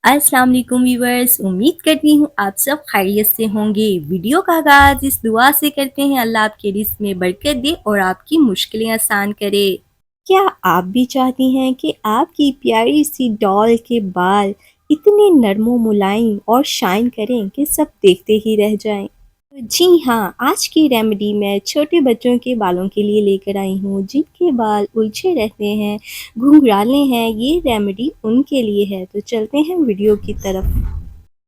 अस्सलाम वालेकुम व्यूअर्स, उम्मीद करती हूँ आप सब खैरियत से होंगे। वीडियो का आगाज़ इस दुआ से करते हैं, अल्लाह आपके रिज़्क़ में बरकत दे और आपकी मुश्किलें आसान करे। क्या आप भी चाहती हैं कि आपकी प्यारी सी डॉल के बाल इतने नरम मुलायम और शाइन करें कि सब देखते ही रह जाएं? जी हाँ, आज की रेमेडी मैं छोटे बच्चों के बालों के लिए लेकर आई हूँ, जिनके बाल उलझे रहते हैं, घुंघराले हैं। ये रेमेडी उनके लिए है। तो चलते हैं वीडियो की तरफ।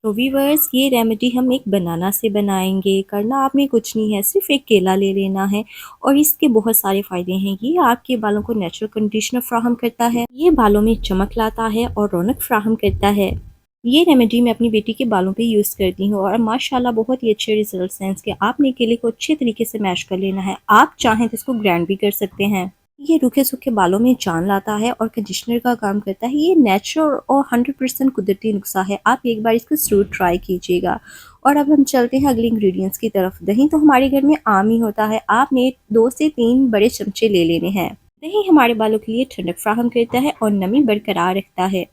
तो व्यूअर्स, ये रेमेडी हम एक बनाना से बनाएंगे। करना आपने कुछ नहीं है, सिर्फ एक केला ले लेना है और इसके बहुत सारे फ़ायदे हैं। ये आपके बालों को नेचुरल कंडीशनर फ्राहम करता है, ये बालों में चमक लाता है और रौनक फ्राहम करता है। ये रेमेडी मैं अपनी बेटी के बालों पे यूज़ करती हूँ और माशाल्लाह बहुत ही अच्छे रिजल्ट्स हैं इसके। आपने केले को अच्छे तरीके से मैश कर लेना है। आप चाहें तो इसको ग्राइंड भी कर सकते हैं। ये रूखे सूखे बालों में जान लाता है और कंडीशनर का काम करता है। ये नेचुरल और 100% कुदरती नुस्खा है। आप एक बार इसको ज़रूर ट्राई कीजिएगा। और अब हम चलते हैं अगले इंग्रेडिएंट्स की तरफ। दही तो हमारे घर में आम ही होता है। आपने 2 से 3 बड़े चमचे ले लेने हैं। दही हमारे बालों के लिए ठंडक फ्राहम करता है और नमी बरकरार रखता है।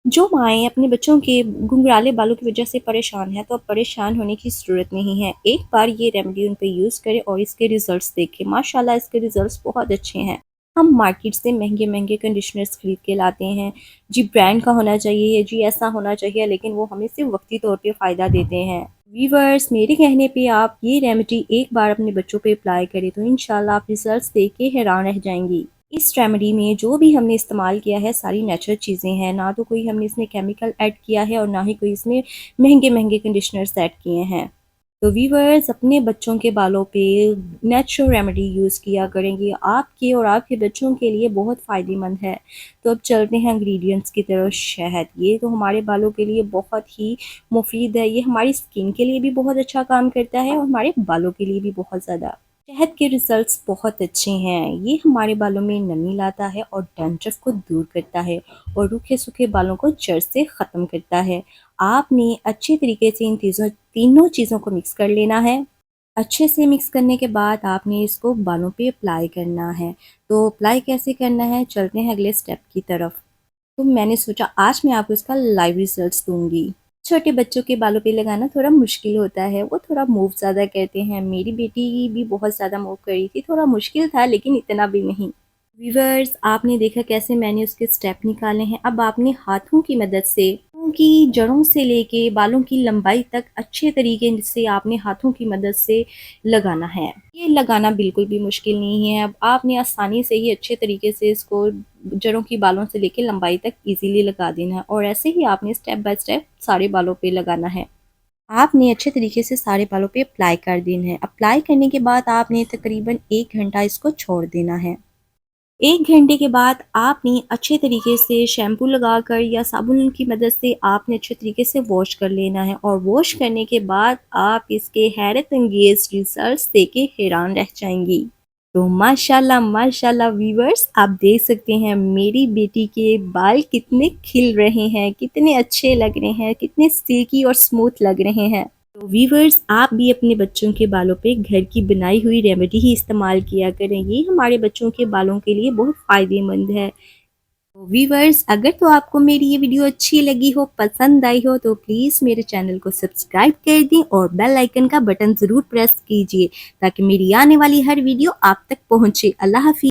जो माएँ अपने बच्चों के घुंघराले बालों की वजह से परेशान हैं, तो अब परेशान होने की ज़रूरत नहीं है। एक बार ये रेमेडी उन पे यूज़ करें और इसके रिज़ल्ट्स देखें। माशाल्लाह इसके रिज़ल्ट्स बहुत अच्छे हैं। हम मार्केट से महंगे-महंगे कंडीशनर्स खरीद के लाते हैं। जी ब्रांड का होना चाहिए, जी ऐसा होना चाहिए, लेकिन वो हमें सिर्फ़ वक्ती तौर पे फ़ायदा देते हैं। व्यूअर्स, मेरे कहने पे आप ये रेमेडी एक बार अपने बच्चों पे अप्लाई करें तो इंशाल्लाह आप रिज़ल्ट्स देख के हैरान रह जाएंगी। इस रेमेडी में जो भी हमने इस्तेमाल किया है सारी नेचुरल चीज़ें हैं। ना तो कोई हमने इसमें केमिकल ऐड किया है और ना ही कोई इसमें महंगे-महंगे कंडीशनर्स ऐड किए हैं। तो व्यूअर्स, अपने बच्चों के बालों पे नेचुरल रेमेडी यूज़ किया करेंगे। आपके और आपके बच्चों के लिए बहुत फ़ायदेमंद है। तो अब चलते हैं इंग्रेडिएंट्स की तरफ। शहद, ये तो हमारे बालों के लिए बहुत ही मुफीद है। ये हमारी स्किन के लिए भी बहुत अच्छा काम करता है और हमारे बालों के लिए भी बहुत ज़्यादा। शहद के रिजल्ट्स बहुत अच्छे हैं। ये हमारे बालों में नमी लाता है और डैंड्रफ को दूर करता है और रूखे सूखे बालों को जड़ से ख़त्म करता है। आपने अच्छे तरीके से इन तीनों चीज़ों को मिक्स कर लेना है। अच्छे से मिक्स करने के बाद आपने इसको बालों पे अप्लाई करना है। तो अप्लाई कैसे करना है, चलते हैं अगले स्टेप की तरफ। तो मैंने सोचा आज मैं आपको इसका लाइव रिजल्ट्स दूंगी। छोटे बच्चों के बालों पे लगाना थोड़ा मुश्किल होता है, वो थोड़ा मूव ज़्यादा करते हैं। मेरी बेटी भी बहुत ज़्यादा मूव कर रही थी, थोड़ा मुश्किल था लेकिन इतना भी नहीं। व्यूअर्स, आपने देखा कैसे मैंने उसके स्टेप निकाले हैं। अब आपने हाथों की मदद से की जड़ों से लेके बालों की लंबाई तक अच्छे तरीके से आपने हाथों की मदद से लगाना है। ये लगाना बिल्कुल भी मुश्किल नहीं है। अब आपने आसानी से ही अच्छे तरीके से इसको जड़ों की बालों से लेके लंबाई तक इजीली लगा देना है और ऐसे ही आपने स्टेप बाय स्टेप सारे बालों पे लगाना है। आपने अच्छे तरीके से सारे बालों पे अप्लाई कर देना है। अप्लाई करने के बाद आपने तकरीबन 1 घंटा इसको छोड़ देना है। 1 घंटे के बाद आपने अच्छे तरीके से शैम्पू लगाकर या साबुन की मदद से आपने अच्छे तरीके से वॉश कर लेना है और वॉश करने के बाद आप इसके हैरत अंगेज रिजल्ट्स देके हैरान रह जाएंगी। तो माशाल्लाह माशाल्लाह व्यूअर्स, आप देख सकते हैं मेरी बेटी के बाल कितने खिल रहे हैं, कितने अच्छे लग रहे हैं, कितने सिल्की और स्मूथ लग रहे हैं। तो व्यूअर्स, आप भी अपने बच्चों के बालों पे घर की बनाई हुई रेमेडी ही इस्तेमाल किया करें। ये हमारे बच्चों के बालों के लिए बहुत फ़ायदेमंद है। तो व्यूअर्स, अगर तो आपको मेरी ये वीडियो अच्छी लगी हो, पसंद आई हो, तो प्लीज़ मेरे चैनल को सब्सक्राइब कर दें और बेल आइकन का बटन ज़रूर प्रेस कीजिए ताकि मेरी आने वाली हर वीडियो आप तक पहुँचे। अल्लाह हाफ़िज़।